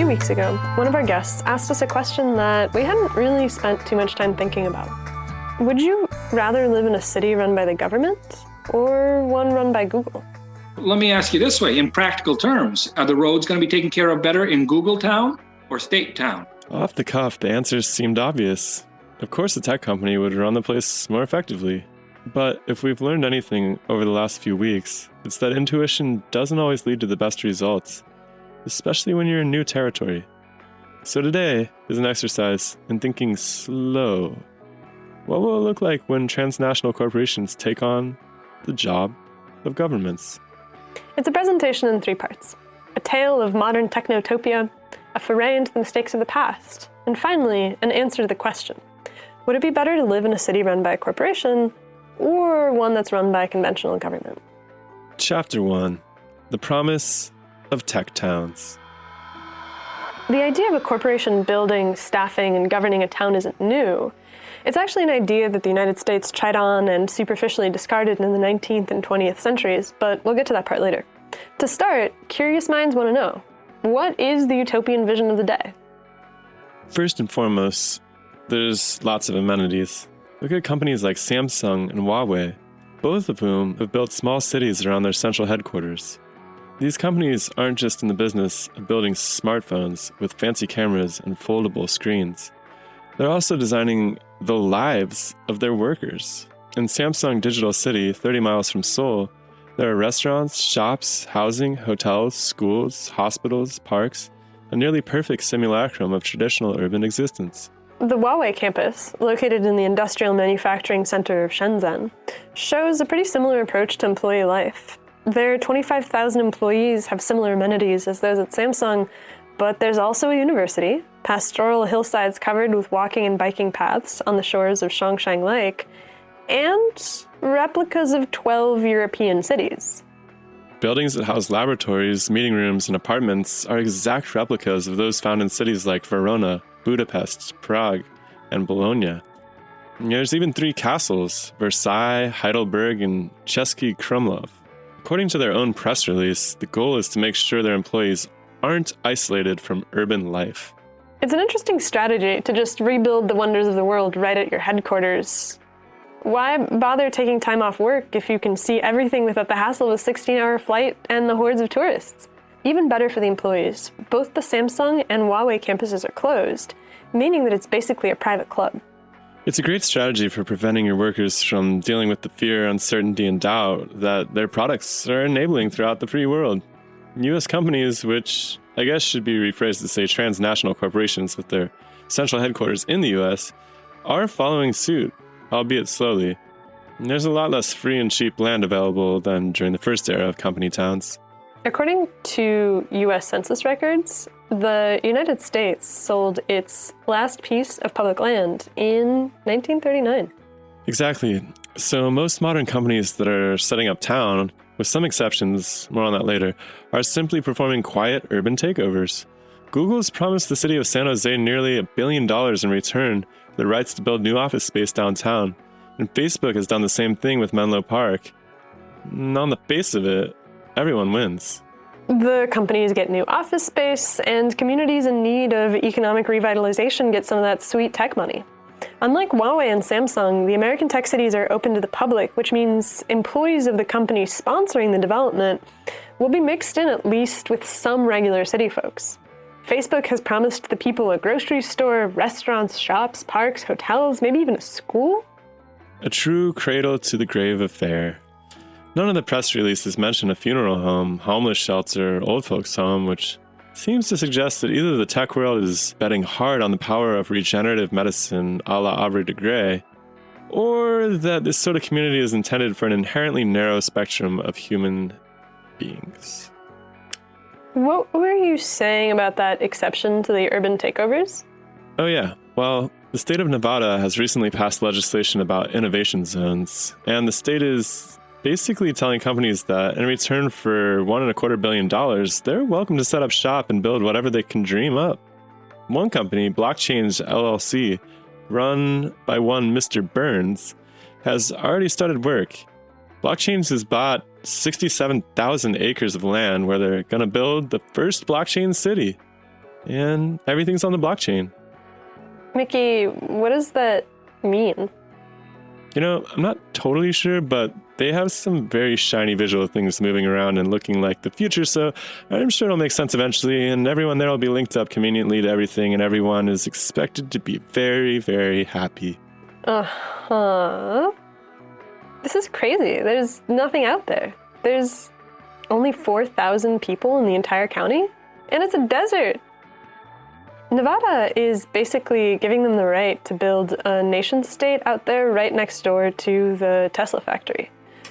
weeks ago, one of our guests asked us a question that we hadn't really spent too much time thinking about. Would you rather live in a city run by the government or one run by Google? Let me ask you this way, in practical terms, are the roads going to be taken care of better in Google Town or State Town? Off the cuff, the answers seemed obvious. Of course a tech company would run the place more effectively. But if we've learned anything over the last few weeks, it's that intuition doesn't always lead to the best results, especially when you're in new territory. So today is an exercise in thinking slow. What will it look like when transnational corporations take on the job of governments? It's a presentation in 3 parts. A tale of modern Technotopia, a foray into the mistakes of the past, and finally, an answer to the question, would it be better to live in a city run by a corporation or one that's run by a conventional government? Chapter 1. The Promise of Tech Towns. The idea of a corporation building, staffing, and governing a town isn't new. It's actually an idea that the United States tried on and superficially discarded in the 19th and 20th centuries, but we'll get to that part later. To start, curious minds want to know, what is the utopian vision of the day? First and foremost, there's lots of amenities. Look at companies like Samsung and Huawei, both of whom have built small cities around their central headquarters. These companies aren't just in the business of building smartphones with fancy cameras and foldable screens. They're also designing the lives of their workers. In Samsung Digital City, 30 miles from Seoul, there are restaurants, shops, housing, hotels, schools, hospitals, parks, a nearly perfect simulacrum of traditional urban existence. The Huawei campus, located in the industrial manufacturing center of Shenzhen, shows a pretty similar approach to employee life. Their 25,000 employees have similar amenities as those at Samsung, but there's also a university, pastoral hillsides covered with walking and biking paths on the shores of Shongshan Lake, and replicas of 12 European cities. Buildings that house laboratories, meeting rooms, and apartments are exact replicas of those found in cities like Verona, Budapest, Prague, and Bologna. And there's even 3 castles, Versailles, Heidelberg, and Český Krumlov. According to their own press release, the goal is to make sure their employees aren't isolated from urban life. It's an interesting strategy to just rebuild the wonders of the world right at your headquarters. Why bother taking time off work if you can see everything without the hassle of a 16-hour flight and the hordes of tourists? Even better for the employees, both the Samsung and Huawei campuses are closed, meaning that it's basically a private club. It's a great strategy for preventing your workers from dealing with the fear, uncertainty, and doubt that their products are enabling throughout the free world. U.S. companies, which I guess should be rephrased to say transnational corporations with their central headquarters in the U.S., are following suit, albeit slowly. And there's a lot less free and cheap land available than during the first era of company towns. According to U.S. Census records, the United States sold its last piece of public land in 1939. Exactly. So most modern companies that are setting up town, with some exceptions, more on that later, are simply performing quiet urban takeovers. Google's promised the city of San Jose nearly $1 billion in return for the rights to build new office space downtown, and Facebook has done the same thing with Menlo Park. And on the face of it, everyone wins. The companies get new office space, and communities in need of economic revitalization get some of that sweet tech money. Unlike Huawei and Samsung, the American tech cities are open to the public, which means employees of the company sponsoring the development will be mixed in at least with some regular city folks. Facebook has promised the people a grocery store, restaurants, shops, parks, hotels, maybe even a school. A true cradle-to-the-grave affair. None of the press releases mention a funeral home, homeless shelter, old folks' home, which seems to suggest that either the tech world is betting hard on the power of regenerative medicine a la Havre de Grey, or that this sort of community is intended for an inherently narrow spectrum of human beings. What were you saying about that exception to the urban takeovers? Oh yeah, well, the state of Nevada has recently passed legislation about innovation zones, and the state is basically telling companies that in return for $1.25 billion, they're welcome to set up shop and build whatever they can dream up. One company, Blockchains LLC, run by one Mr. Burns, has already started work. Blockchains has bought 67,000 acres of land where they're going to build the first blockchain city. and everything's on the blockchain. Mickey, what does that mean? I'm not totally sure, but they have some very shiny visual things moving around and looking like the future, so I'm sure it'll make sense eventually, and everyone there will be linked up conveniently to everything, and everyone is expected to be very, very happy. Uh-huh. This is crazy. There's nothing out there. There's only 4,000 people in the entire county, and it's a desert. Nevada is basically giving them the right to build a nation state out there right next door to the Tesla factory.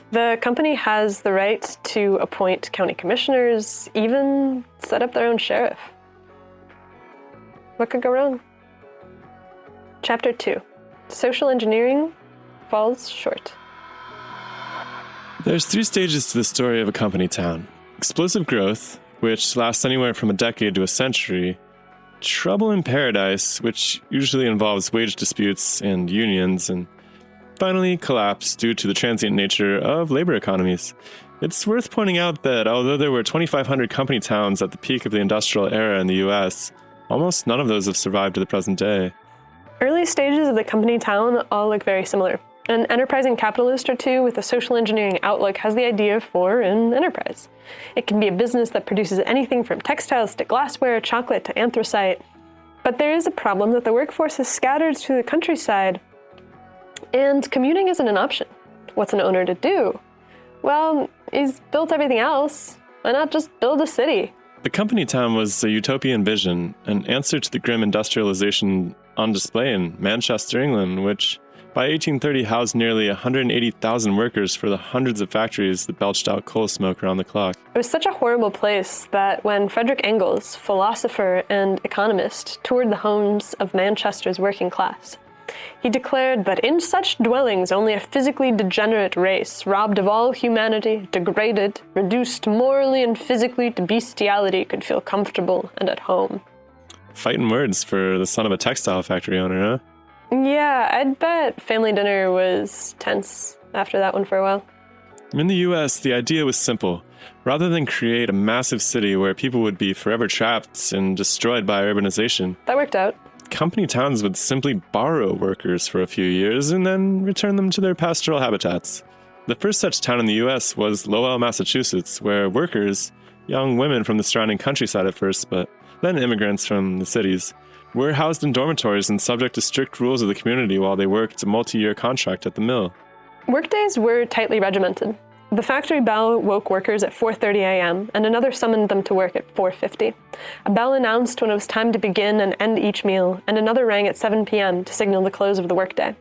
The company has the right to appoint county commissioners, even set up their own sheriff. What could go wrong? Chapter 2. Social engineering falls short. There's 3 stages to the story of a company town. Explosive growth, which lasts anywhere from a decade to a century. Trouble in paradise, which usually involves wage disputes and unions, and finally collapse due to the transient nature of labor economies. It's worth pointing out that although there were 2,500 company towns at the peak of the industrial era in the US, almost none of those have survived to the present day. Early stages of the company town all look very similar. An enterprising capitalist or two with a social engineering outlook has the idea for an enterprise. It can be a business that produces anything from textiles to glassware, chocolate to anthracite. But there is a problem that the workforce is scattered through the countryside, and commuting isn't an option. What's an owner to do? Well, he's built everything else. Why not just build a city? The company town was a utopian vision, an answer to the grim industrialization on display in Manchester, England, which by 1830 housed nearly 180,000 workers for the hundreds of factories that belched out coal smoke around the clock. It was such a horrible place that when Frederick Engels, philosopher and economist, toured the homes of Manchester's working class, he declared that in such dwellings only a physically degenerate race, robbed of all humanity, degraded, reduced morally and physically to bestiality, could feel comfortable and at home. Fighting words for the son of a textile factory owner, huh? Yeah, I'd bet family dinner was tense after that one for a while. In the US, the idea was simple. Rather than create a massive city where people would be forever trapped and destroyed by urbanization, That worked out. company towns would simply borrow workers for a few years and then return them to their pastoral habitats. The first such town in the US was Lowell, Massachusetts, where workers, young women from the surrounding countryside at first, but then immigrants from the cities, were housed in dormitories and subject to strict rules of the community while they worked a multi-year contract at the mill. Workdays were tightly regimented. The factory bell woke workers at 4:30 a.m., and another summoned them to work at 4:50. A bell announced when it was time to begin and end each meal, and another rang at 7 p.m. to signal the close of the workday.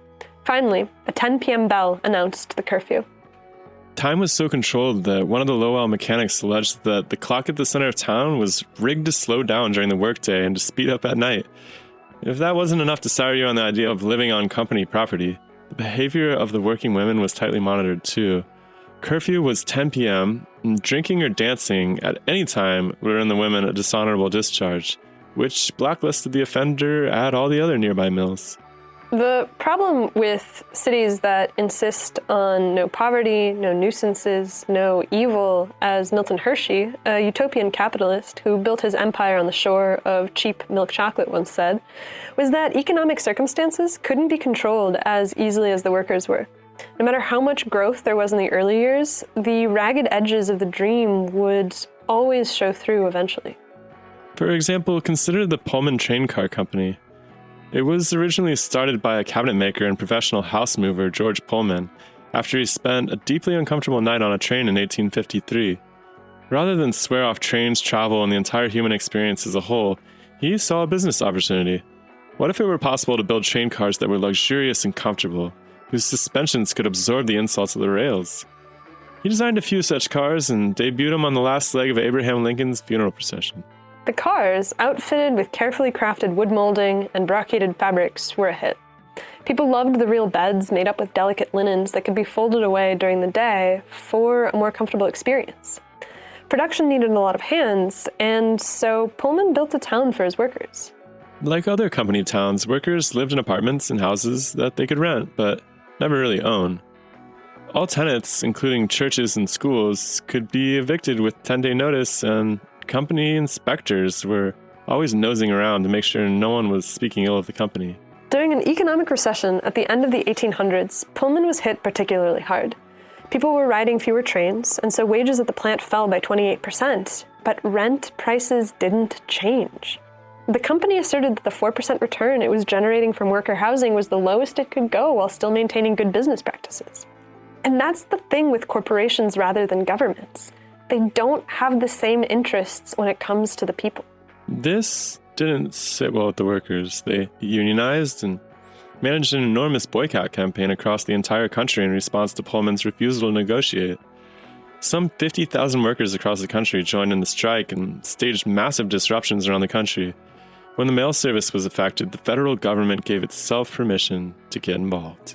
Finally, a 10 p.m. bell announced the curfew. Time was so controlled that one of the Lowell mechanics alleged that the clock at the center of town was rigged to slow down during the workday and to speed up at night. If that wasn't enough to sour you on the idea of living on company property, the behavior of the working women was tightly monitored too. Curfew was 10 p.m., and drinking or dancing at any time would earn the women a dishonorable discharge, which blacklisted the offender at all the other nearby mills. The problem with cities that insist on no poverty, no nuisances, no evil, as Milton Hershey, a utopian capitalist who built his empire on the shore of cheap milk chocolate, once said, was that economic circumstances couldn't be controlled as easily as the workers were. No matter how much growth there was in the early years, the ragged edges of the dream would always show through eventually. For example, consider the Pullman Train Car Company. It was originally started by a cabinet maker and professional house mover, George Pullman, after he spent a deeply uncomfortable night on a train in 1853. Rather than swear off trains, travel, and the entire human experience as a whole, he saw a business opportunity. What if it were possible to build train cars that were luxurious and comfortable, whose suspensions could absorb the insults of the rails? He designed a few such cars and debuted them on the last leg of Abraham Lincoln's funeral procession. The cars, outfitted with carefully crafted wood molding and brocaded fabrics, were a hit. People loved the real beds made up with delicate linens that could be folded away during the day for a more comfortable experience. Production needed a lot of hands, and so Pullman built a town for his workers. Like other company towns, workers lived in apartments and houses that they could rent, but never really own. All tenants, including churches and schools, could be evicted with 10-day notice, and company inspectors were always nosing around to make sure no one was speaking ill of the company. During an economic recession at the end of the 1800s, Pullman was hit particularly hard. People were riding fewer trains, and so wages at the plant fell by 28%, but rent prices didn't change. The company asserted that the 4% return it was generating from worker housing was the lowest it could go while still maintaining good business practices. And that's the thing with corporations rather than governments. They don't have the same interests when it comes to the people. This didn't sit well with the workers. They unionized and managed an enormous boycott campaign across the entire country in response to Pullman's refusal to negotiate. Some 50,000 workers across the country joined in the strike and staged massive disruptions around the country. When the mail service was affected, the federal government gave itself permission to get involved.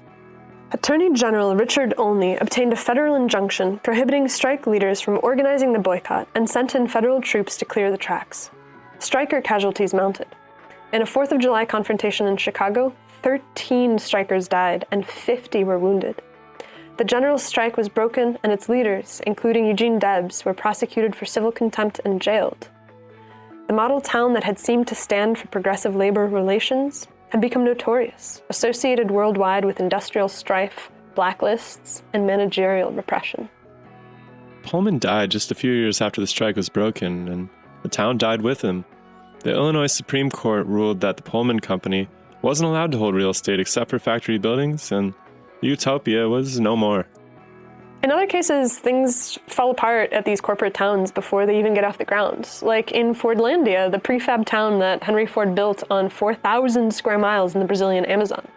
Attorney General Richard Olney obtained a federal injunction prohibiting strike leaders from organizing the boycott and sent in federal troops to clear the tracks. Striker casualties mounted. In a 4th of July confrontation in Chicago, 13 strikers died and 50 were wounded. The general strike was broken and its leaders, including Eugene Debs, were prosecuted for civil contempt and jailed. The model town that had seemed to stand for progressive labor relations had become notorious, associated worldwide with industrial strife, blacklists, and managerial repression. Pullman died just a few years after the strike was broken, and the town died with him. The Illinois Supreme Court ruled that the Pullman Company wasn't allowed to hold real estate except for factory buildings, and the utopia was no more. In other cases, things fall apart at these corporate towns before they even get off the ground. Like in Fordlandia, the prefab town that Henry Ford built on 4,000 square miles in the Brazilian Amazon.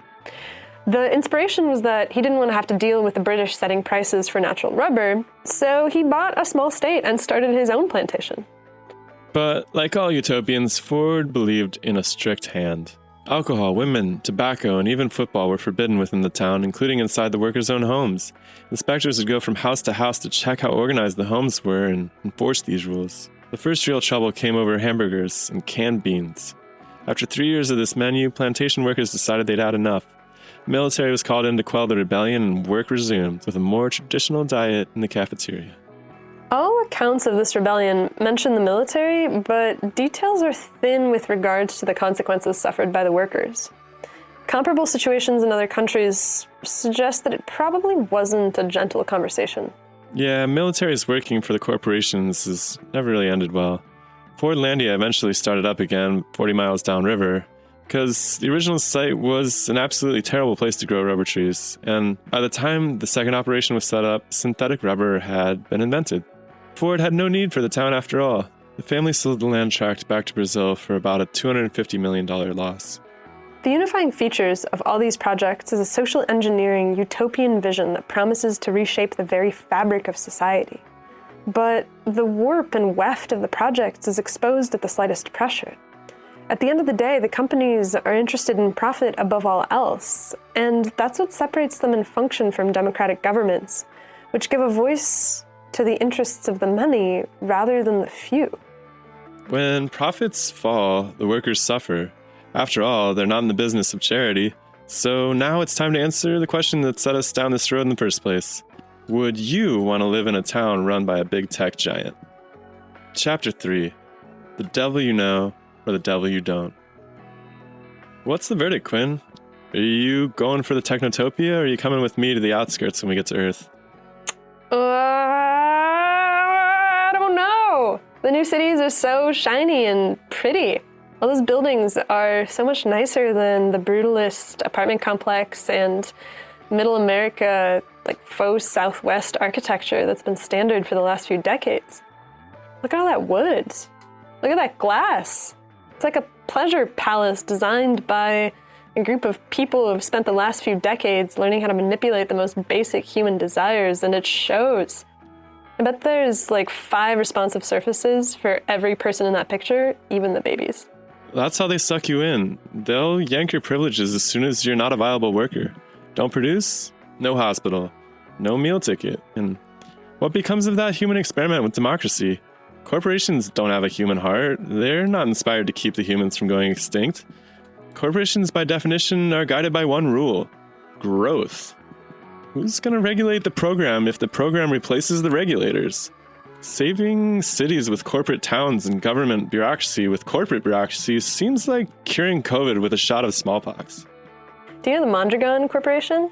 The inspiration was that he didn't want to have to deal with the British setting prices for natural rubber, so he bought a small state and started his own plantation. But like all utopians, Ford believed in a strict hand. Alcohol, women, tobacco, and even football were forbidden within the town, including inside the workers' own homes. Inspectors would go from house to house to check how organized the homes were and enforce these rules. The first real trouble came over hamburgers and canned beans. After 3 years of this menu, plantation workers decided they'd had enough. The military was called in to quell the rebellion, and work resumed with a more traditional diet in the cafeteria. All accounts of this rebellion mention the military, but details are thin with regards to the consequences suffered by the workers. Comparable situations in other countries suggest that it probably wasn't a gentle conversation. Yeah, militaries working for the corporations has never really ended well. Fordlandia eventually started up again 40 miles downriver, because the original site was an absolutely terrible place to grow rubber trees, and by the time the second operation was set up, synthetic rubber had been invented. Ford had no need for the town after all. The family sold the land tract back to Brazil for about a $250 million loss. The unifying features of all these projects is a social engineering utopian vision that promises to reshape the very fabric of society. But the warp and weft of the projects is exposed at the slightest pressure. At the end of the day, the companies are interested in profit above all else, and that's what separates them in function from democratic governments, which give a voice to the interests of the many rather than the few. When profits fall, the workers suffer. After all, they're not in the business of charity. So now it's time to answer the question that set us down this road in the first place. Would you want to live in a town run by a big tech giant? Chapter 3. The devil you know, or the devil you don't. What's the verdict, Quinn? Are you going for the Technotopia, or are you coming with me to the outskirts when we get to Earth? I don't know. The new cities are so shiny and pretty. All those buildings are so much nicer than the brutalist apartment complex and middle America, like faux Southwest architecture that's been standard for the last few decades. Look at all that wood. Look at that glass. It's like a pleasure palace designed by a group of people who have spent the last few decades learning how to manipulate the most basic human desires, and it shows. I bet there's like 5 responsive surfaces for every person in that picture, even the babies. That's how they suck you in. They'll yank your privileges as soon as you're not a viable worker. Don't produce? No hospital. No meal ticket. And what becomes of that human experiment with democracy? Corporations don't have a human heart. They're not inspired to keep the humans from going extinct. Corporations, by definition, are guided by one rule: growth. Who's going to regulate the program if the program replaces the regulators? Saving cities with corporate towns and government bureaucracy with corporate bureaucracy seems like curing COVID with a shot of smallpox. Do you know the Mondragon Corporation?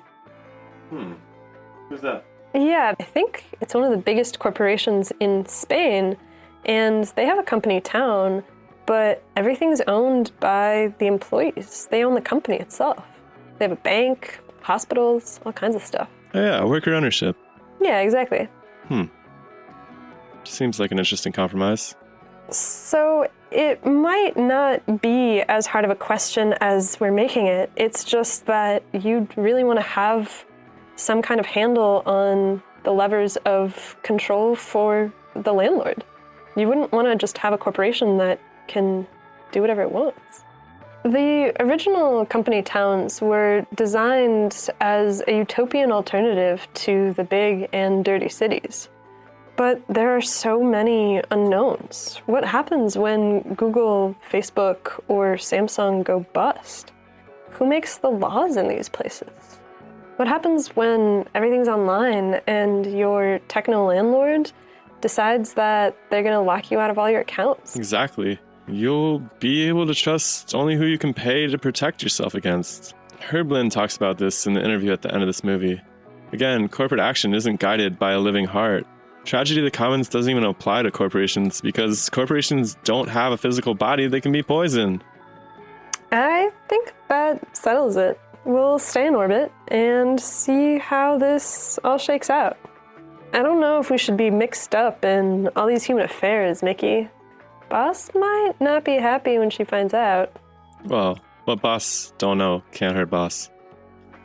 Who's that? Yeah, I think it's one of the biggest corporations in Spain, and they have a company town, but everything's owned by the employees. They own the company itself. They have a bank, hospitals, all kinds of stuff. Oh yeah, worker ownership. Yeah, exactly. Seems like an interesting compromise. So it might not be as hard of a question as we're making it. It's just that you'd really want to have some kind of handle on the levers of control for the landlord. You wouldn't want to just have a corporation that can do whatever it wants. The original company towns were designed as a utopian alternative to the big and dirty cities. But there are so many unknowns. What happens when Google, Facebook, or Samsung go bust? Who makes the laws in these places? What happens when everything's online and your techno landlord decides that they're going to lock you out of all your accounts? Exactly. You'll be able to trust only who you can pay to protect yourself against. Herb Lynn talks about this in the interview at the end of this movie. Again, corporate action isn't guided by a living heart. Tragedy of the Commons doesn't even apply to corporations because corporations don't have a physical body that can be poisoned. I think that settles it. We'll stay in orbit and see how this all shakes out. I don't know if we should be mixed up in all these human affairs, Mickey. Boss might not be happy when she finds out. Well, what boss don't know can't hurt boss.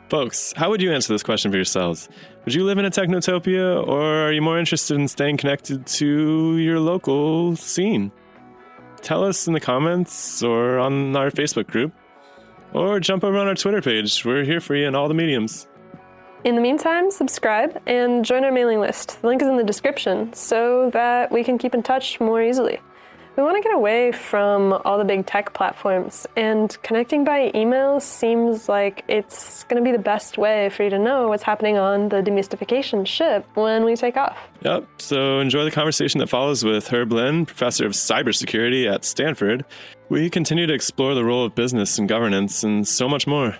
Folks, how would you answer this question for yourselves? Would you live in a technotopia, or are you more interested in staying connected to your local scene? Tell us in the comments or on our Facebook group, or jump over on our Twitter page. We're here for you in all the mediums. In the meantime, subscribe and join our mailing list. The link is in the description so that we can keep in touch more easily. We want to get away from all the big tech platforms, and connecting by email seems like it's going to be the best way for you to know what's happening on the demystification ship when we take off. Yep, so enjoy the conversation that follows with Herb Lynn, professor of cybersecurity at Stanford. We continue to explore the role of business and governance and so much more.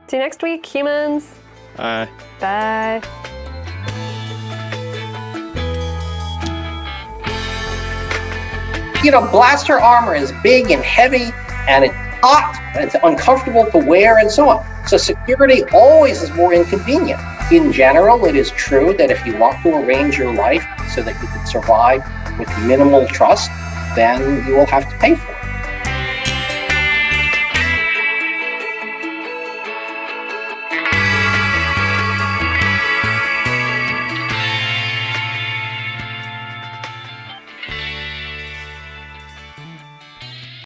See you next week, humans. Bye. Bye. Blaster armor is big and heavy, and it's hot, and it's uncomfortable to wear, and so on. So security always is more inconvenient. In general, it is true that if you want to arrange your life so that you can survive with minimal trust, then you will have to pay for it.